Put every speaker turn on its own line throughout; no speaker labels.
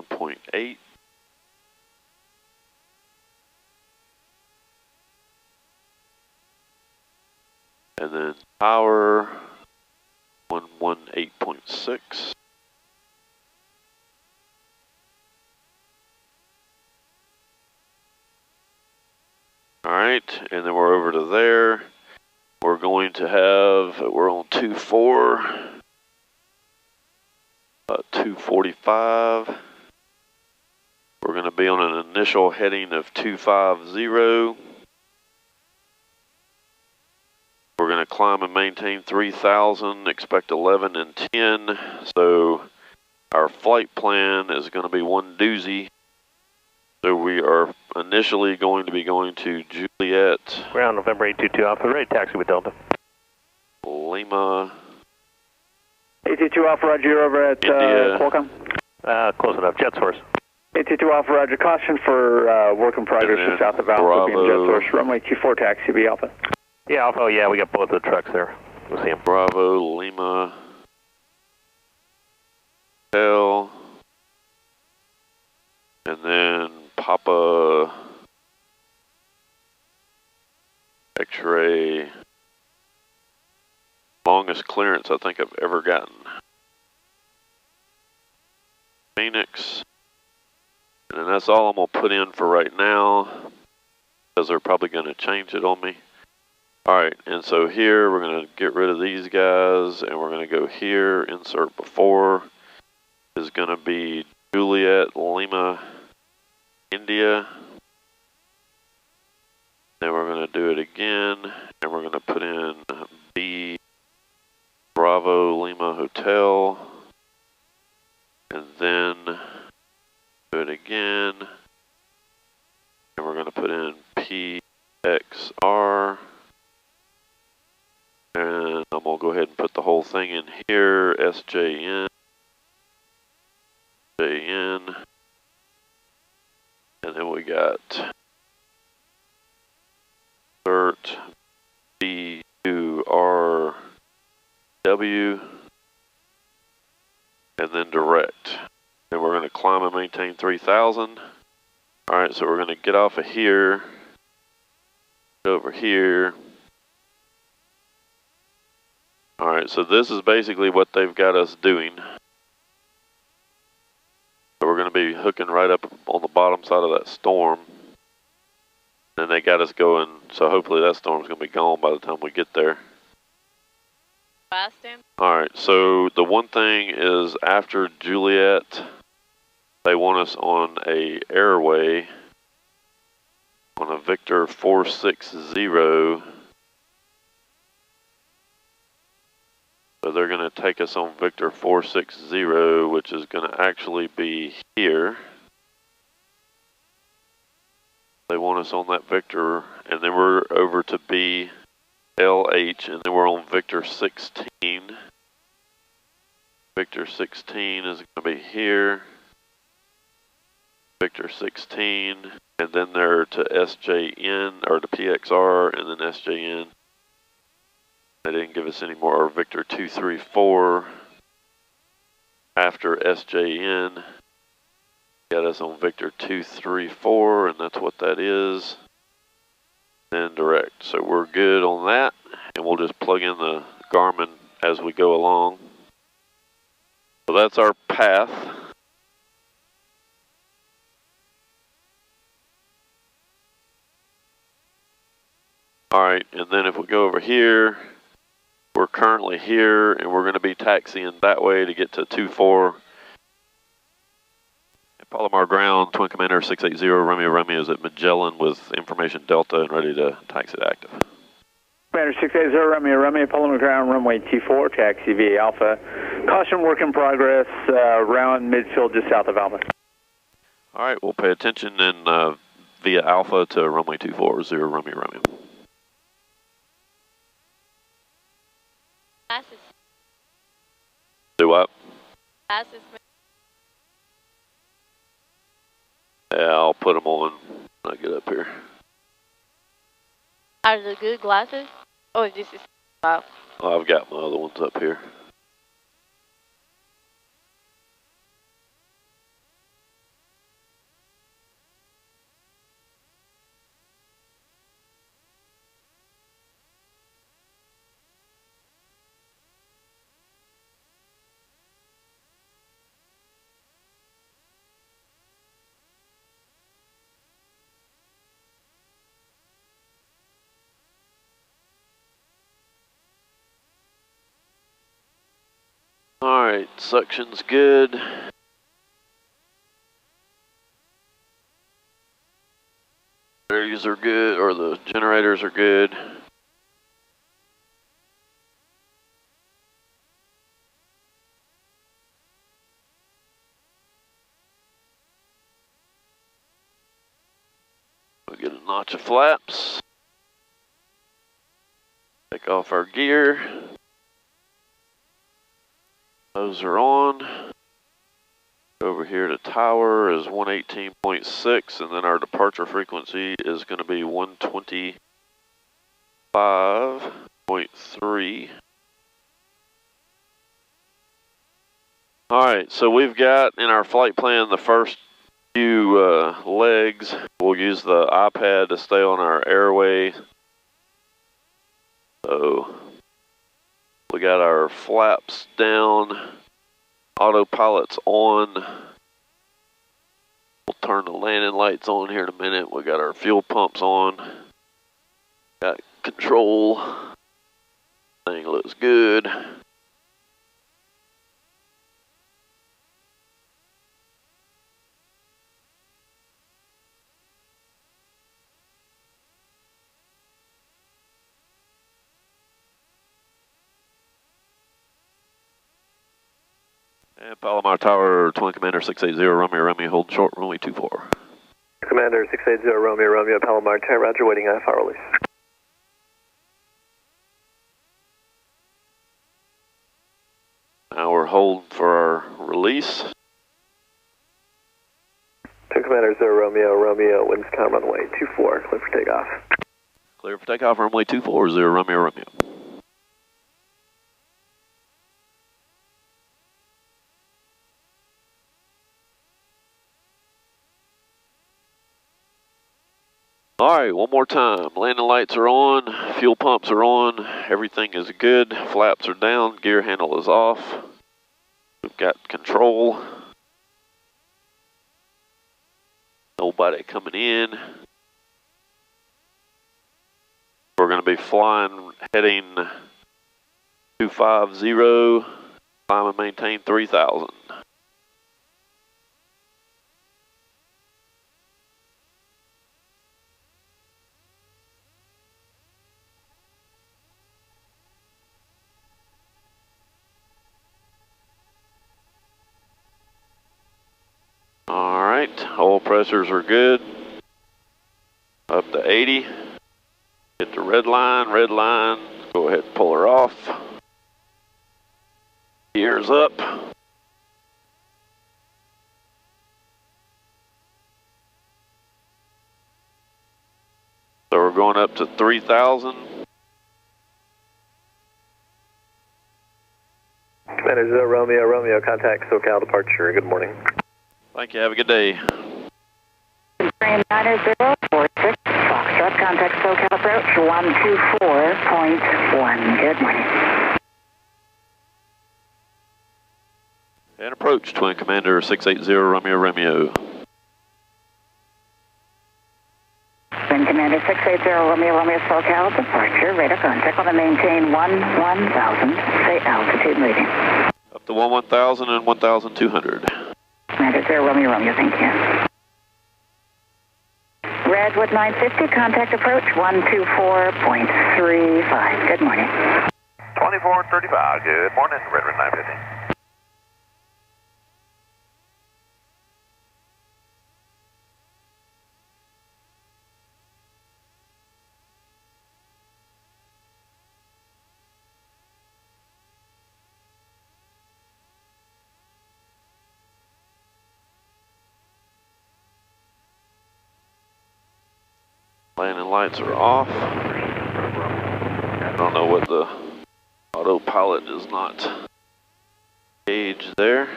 1.8. And then power 118.6. All right, and then we're over to there. We're going to have, we're on 2.4, 245. We're going to be on an initial heading of 250. We're going to climb and maintain 3,000, expect 11 and 10. So our flight plan is going to be one doozy. So we are initially going to be going to Juliet.
Ground November 822 Alpha, ready taxi with Delta.
Lima.
822 Alpha, Roger, you're over at Qualcomm.
Close enough, jet source.
822 Alpha, Roger, caution for work in progress just south of Alpha, being jet source, runway 24 taxi, be Alpha.
Yeah, Alpha, oh, yeah, we got both the trucks there. We'll see them.
Bravo, Lima. Hotel. And then Papa. X-ray. Longest clearance I think I've ever gotten. Phoenix. And then that's all I'm going to put in for right now, because they're probably going to change it on me. Alright, and so here we're going to get rid of these guys, and we're going to go here, insert before, is going to be Juliet, Lima, India. Then we're going to do it again, and we're going to put in B, Bravo, Lima, Hotel, and then do it again, and we're going to put in PXR. And I'm going to go ahead and put the whole thing in here, SJN, JN, and then we got insert BURW, and then direct. And we're going to climb and maintain 3,000. Alright, so we're going to get off of here, over here. Alright, so this is basically what they've got us doing. So we're going to be hooking right up on the bottom side of that storm. And they got us going, so hopefully that storm's going to be gone by the time we get there. Alright, so the one thing is after Juliet, they want us on a airway on a Victor 460. So they're going to take us on Victor 460, which is going to actually be here. They want us on that Victor, and then we're over to BLH, and then we're on Victor 16. Victor 16 is going to be here. Victor 16, and then they're to SJN, or to PXR, and then SJN. They didn't give us any more, or Victor 234 after SJN. Got us on Victor 234, and that's what that is. Then direct. So we're good on that, and we'll just plug in the Garmin as we go along. So that's our path. Alright, and then if we go over here, we're currently here, and we're going to be taxiing that way to get to 24. Palomar ground, Twin Commander 680, Romeo is at Magellan with information Delta and ready to taxi to active.
Commander 680, Romeo, Palomar ground, runway T4, taxi via Alpha. Caution, work in progress, around midfield just south of Alpha.
Alright, we'll pay attention and via Alpha to runway 240, Romeo.
Glasses.
Do what?
Glasses.
Yeah, I'll put them on when I get up here.
Are the good glasses? Oh, this is wow.
Oh, I've got my other ones up here. Alright, suction's good. Batteries are good, or the generators are good. We'll get a notch of flaps. Take off our gear. Those are on. Over here to tower is 118.6, and then our departure frequency is going to be 125.3. Alright, so we've got in our flight plan the first few legs. We'll use the iPad to stay on our airway. So we got our flaps down. Autopilot's on. We'll turn the landing lights on here in a minute. We got our fuel pumps on. Got control. Thing looks good. And Palomar Tower, Twin Commander 680, Romeo, hold short, runway 24.
Commander 680, Romeo, Palomar Tower, roger, waiting IFR release.
Now we're holding for our release.
Twin Commander 0, Romeo, winds calm, runway 24, clear for takeoff.
Clear for takeoff, runway 24, Romeo. Alright, one more time. Landing lights are on, fuel pumps are on, everything is good, flaps are down, gear handle is off. We've got control. Nobody coming in. We're going to be flying, heading 250, climb and maintain 3,000. Alright, oil pressures are good. Up to 80. Hit the red line, go ahead and pull her off. Gears up. So we're going up to 3,000.
Commander 0, Romeo, contact SoCal departure, good morning.
Thank you, have a good day.
9046, Foxtrot, contact SoCal approach 124.1. Good morning.
And approach, Twin Commander 680, Romeo.
Twin Commander 680, Romeo, SoCal departure, radar contact, want to maintain 11,000, say altitude reading.
Up to 11,000 and 1,200.
Commander 0, Romeo, thank you. Redwood 950, contact approach 124.35. Good morning.
2435, good morning, Redwood 950.
Landing lights are off. I don't know what the autopilot is not engaged there.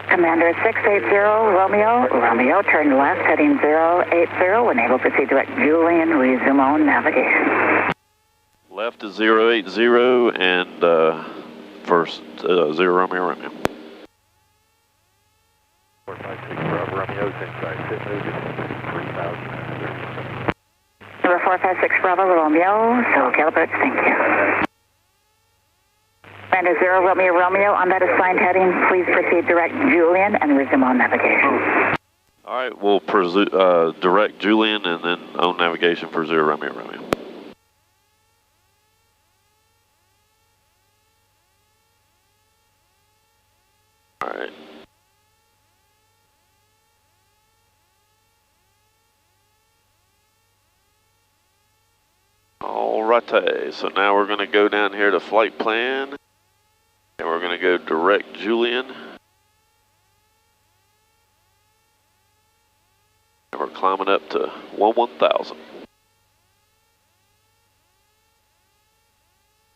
Commander 680, Romeo, turn left, heading 080, when able, proceed direct Julian, resume on navigation.
Left is 080 and first 0 Romeo.
456 Bravo. Romeo, inside, sit moving, 3,000.
Number 456 Bravo Romeo, so calibrate, thank you. Commander 0 Romeo Romeo, on that assigned heading, please proceed direct Julian and resume on navigation.
All right, we'll direct Julian and then on navigation for 0 Romeo Romeo. All right. Alrighty, so now we're going to go down here to flight plan, and we're going to go direct Julian. And we're climbing up to 11,000.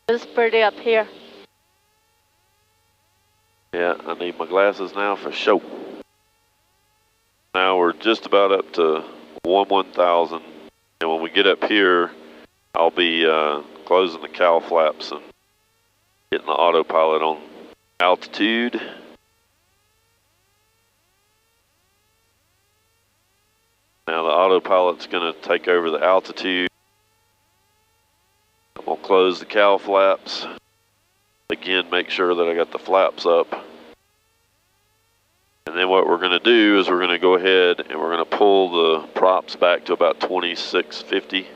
It's pretty up here.
Yeah, I need my glasses now for show. Now we're just about up to 11,000, and when we get up here, I'll be closing the cowl flaps and getting the autopilot on altitude. Now the autopilot's going to take over the altitude. I'm going to close the cowl flaps. Again, make sure that I got the flaps up. And then what we're going to do is we're going to go ahead and we're going to pull the props back to about 2650.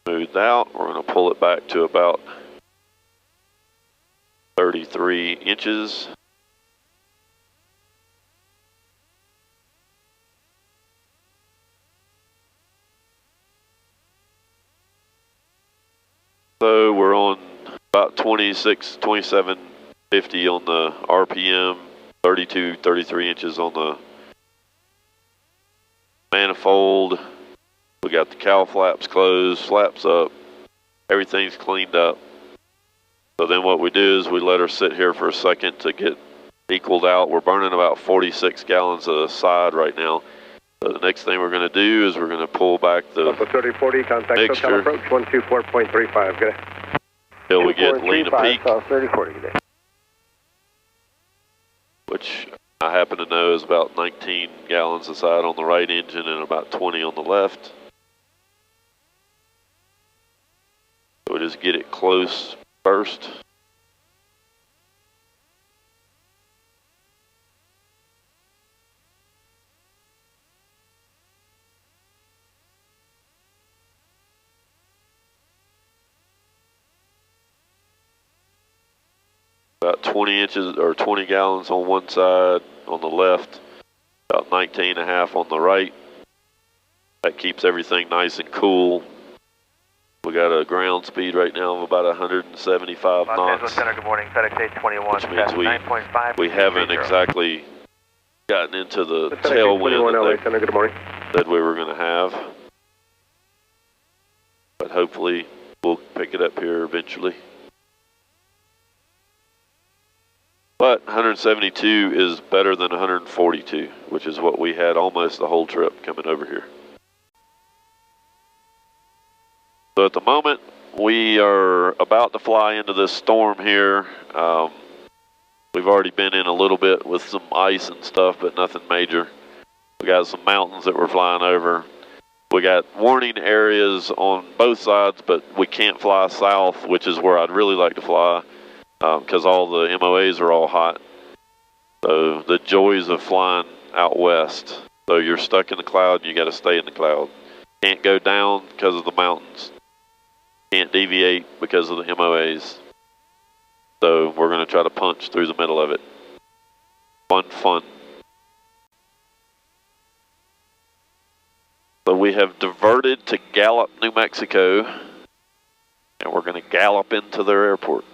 Smoothed out, we're going to pull it back to about 33 inches. So we're on about 2750 on the RPM, 32, 33 inches on the manifold. We got the cowl flaps closed, flaps up, everything's cleaned up. So then what we do is we let her sit here for a second to get equaled out. We're burning about 46 gallons a side right now. So the next thing we're going to do is we're going to pull back the
3040, contact
mixture.
SoCal approach 124.35, good day.
Till we get Lena Peak,
3040, good day.
which I happen to know is about 19 gallons a side on the right engine and about 20 on the left. So we just get it close first. About 20 inches or 20 gallons on one side on the left, about 19 and a half on the right. That keeps everything nice and cool. We got a ground speed right now of about 175
Los
knots.
Angeles Center, good morning. FedEx 821,
Which means we haven't exactly gotten into the
FedEx
tailwind
LA Center, good morning.
that we were going to have. But hopefully we'll pick it up here eventually. But 172 is better than 142, which is what we had almost the whole trip coming over here. So at the moment, we are about to fly into this storm here. We've already been in a little bit with some ice and stuff, but nothing major. We got some mountains that we're flying over. We got warning areas on both sides, but we can't fly south, which is where I'd really like to fly. Because all the MOAs are all hot. So the joys of flying out west. So you're stuck in the cloud and you got to stay in the cloud. Can't go down because of the mountains. Can't deviate because of the MOAs. So we're going to try to punch through the middle of it. Fun. So we have diverted to Gallup, New Mexico. And we're going to gallop into their airport.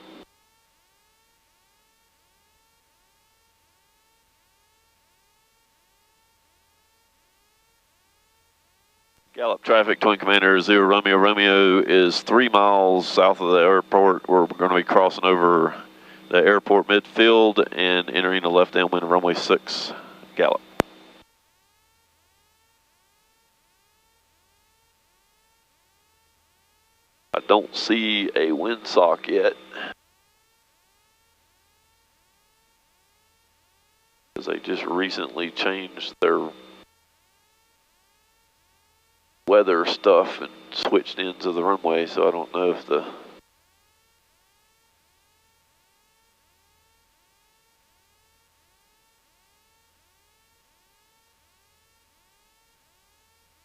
Gallup traffic, Twin Commander 0 Romeo Romeo is 3 miles south of the airport. We're going to be crossing over the airport midfield and entering the left downwind of runway 6, Gallup. don't see a windsock yet. Because they just recently changed their weather stuff and switched ends of the runway, so I don't know if the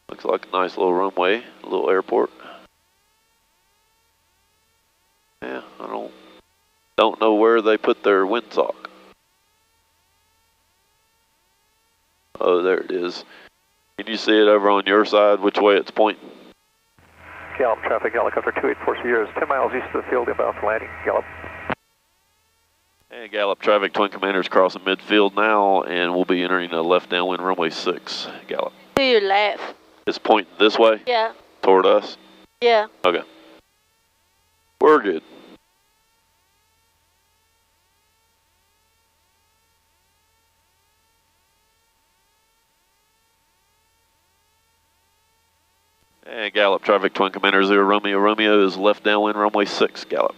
looks like a nice little runway, a little airport. Yeah, I don't know where they put their windsock. Oh, there it is. Can you see it over on your side, which way it's pointing?
Gallup traffic, helicopter 284 Sierra is 10 miles east of the field, inbound for landing. Gallup.
And Gallup traffic, Twin Commanders crossing midfield now, and we'll be entering a left downwind runway 6, Gallup.
To your left.
It's pointing this way?
Yeah.
Toward us?
Yeah.
Okay. We're good. And Gallup traffic, Twin Commander 0 Romeo Romeo is left downwind runway 6, Gallup.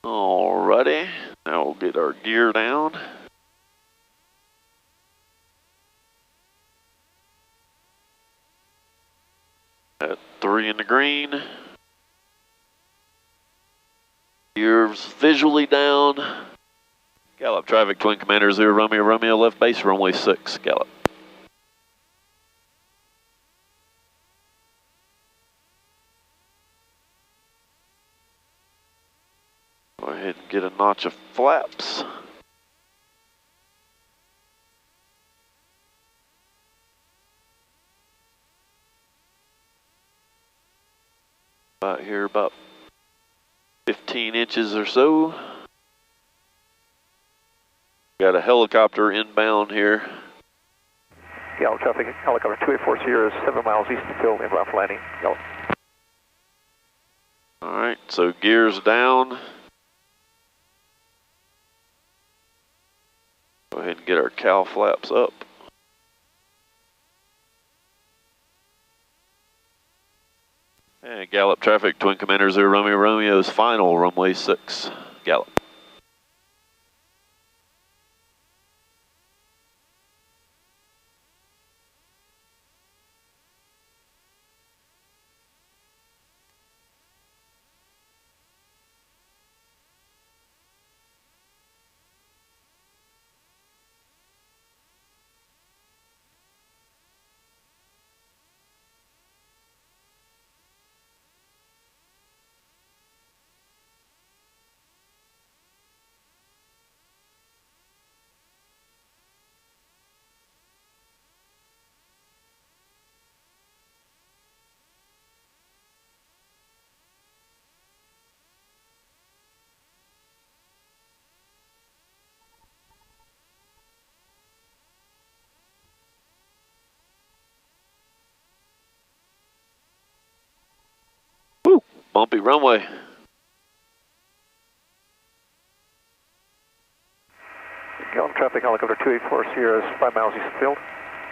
Alrighty, now we'll get our gear down. At 3 in the green. Gears visually down. Gallup traffic, Twin Commander 0 Romeo Romeo, left base runway 6, Gallup. Go ahead and get a notch of flaps. About here, about 15 inches or so. Got a helicopter inbound here.
Gallup traffic, helicopter 284 Sierra is 7 miles east of the field, inbound for landing. Gallup.
Alright, so gears down. Go ahead and get our cow flaps up. And Gallup traffic, Twin Commander 0 Romeo Romeo's final runway 6, Gallup. Woo, bumpy runway.
Gallup traffic, helicopter 284 Sierra is 5 miles east of the field.